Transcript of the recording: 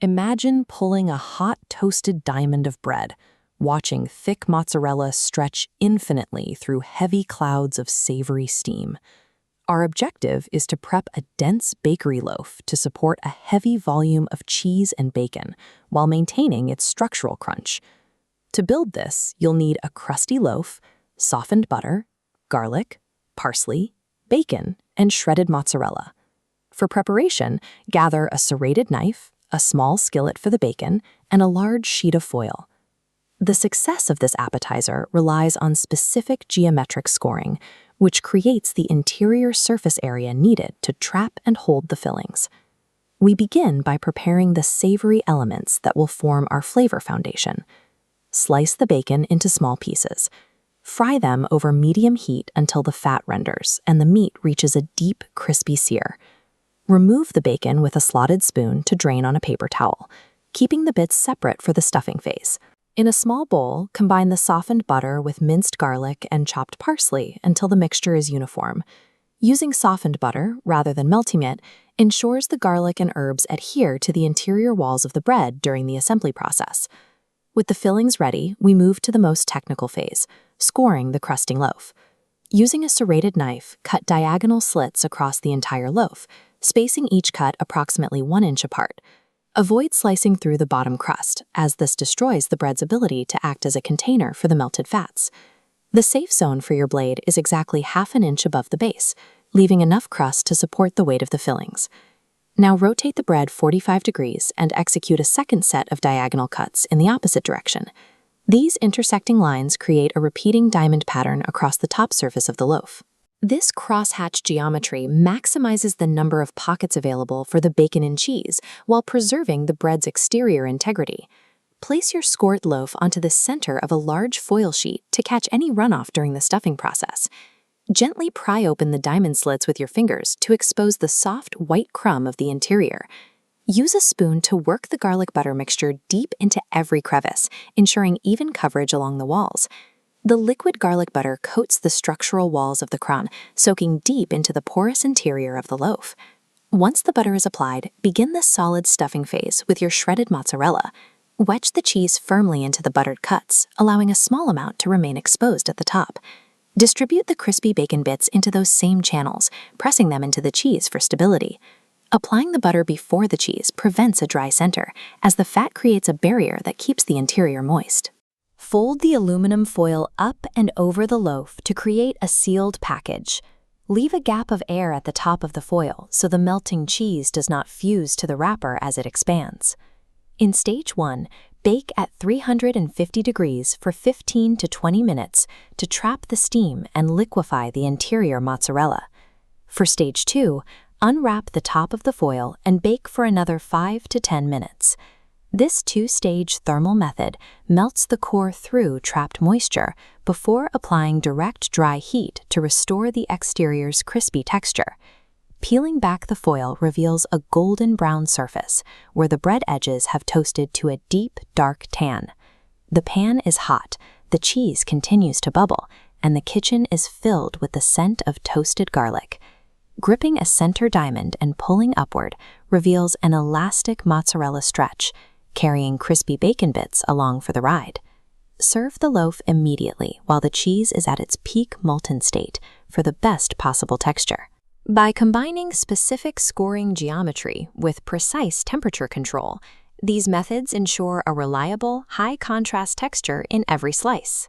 Imagine pulling a hot toasted diamond of bread, watching thick mozzarella stretch infinitely through heavy clouds of savory steam. Our objective is to prep a dense bakery loaf to support a heavy volume of cheese and bacon while maintaining its structural crunch. To build this, you'll need a crusty loaf, softened butter, garlic, parsley, bacon, and shredded mozzarella. For preparation, gather a serrated knife, a small skillet for the bacon, and a large sheet of foil. The success of this appetizer relies on specific geometric scoring, which creates the interior surface area needed to trap and hold the fillings. We begin by preparing the savory elements that will form our flavor foundation. Slice the bacon into small pieces. Fry them over medium heat until the fat renders and the meat reaches a deep, crispy sear. Remove the bacon with a slotted spoon to drain on a paper towel, keeping the bits separate for the stuffing phase. In a small bowl, combine the softened butter with minced garlic and chopped parsley until the mixture is uniform. Using softened butter, rather than melting it, ensures the garlic and herbs adhere to the interior walls of the bread during the assembly process. With the fillings ready, we move to the most technical phase, scoring the crusting loaf. Using a serrated knife, cut diagonal slits across the entire loaf, spacing each cut approximately 1 inch apart. Avoid slicing through the bottom crust, as this destroys the bread's ability to act as a container for the melted fats. The safe zone for your blade is exactly 1/2 inch above the base, leaving enough crust to support the weight of the fillings. Now rotate the bread 45 degrees and execute a second set of diagonal cuts in the opposite direction. These intersecting lines create a repeating diamond pattern across the top surface of the loaf. This crosshatch geometry maximizes the number of pockets available for the bacon and cheese while preserving the bread's exterior integrity. Place your scored loaf onto the center of a large foil sheet to catch any runoff during the stuffing process. Gently pry open the diamond slits with your fingers to expose the soft, white crumb of the interior. Use a spoon to work the garlic butter mixture deep into every crevice, ensuring even coverage along the walls. The liquid garlic butter coats the structural walls of the crumb, soaking deep into the porous interior of the loaf. Once the butter is applied, begin the solid stuffing phase with your shredded mozzarella. Wedge the cheese firmly into the buttered cuts, allowing a small amount to remain exposed at the top. Distribute the crispy bacon bits into those same channels, pressing them into the cheese for stability. Applying the butter before the cheese prevents a dry center, as the fat creates a barrier that keeps the interior moist. Fold the aluminum foil up and over the loaf to create a sealed package. Leave a gap of air at the top of the foil so the melting cheese does not fuse to the wrapper as it expands. In stage 1, bake at 350 degrees for 15 to 20 minutes to trap the steam and liquefy the interior mozzarella. For stage 2, unwrap the top of the foil and bake for another 5 to 10 minutes. This 2-stage thermal method melts the core through trapped moisture before applying direct dry heat to restore the exterior's crispy texture. Peeling back the foil reveals a golden brown surface where the bread edges have toasted to a deep, dark tan. The pan is hot, the cheese continues to bubble, and the kitchen is filled with the scent of toasted garlic. Gripping a center diamond and pulling upward reveals an elastic mozzarella stretch, carrying crispy bacon bits along for the ride. Serve the loaf immediately while the cheese is at its peak molten state for the best possible texture. By combining specific scoring geometry with precise temperature control, these methods ensure a reliable, high-contrast texture in every slice.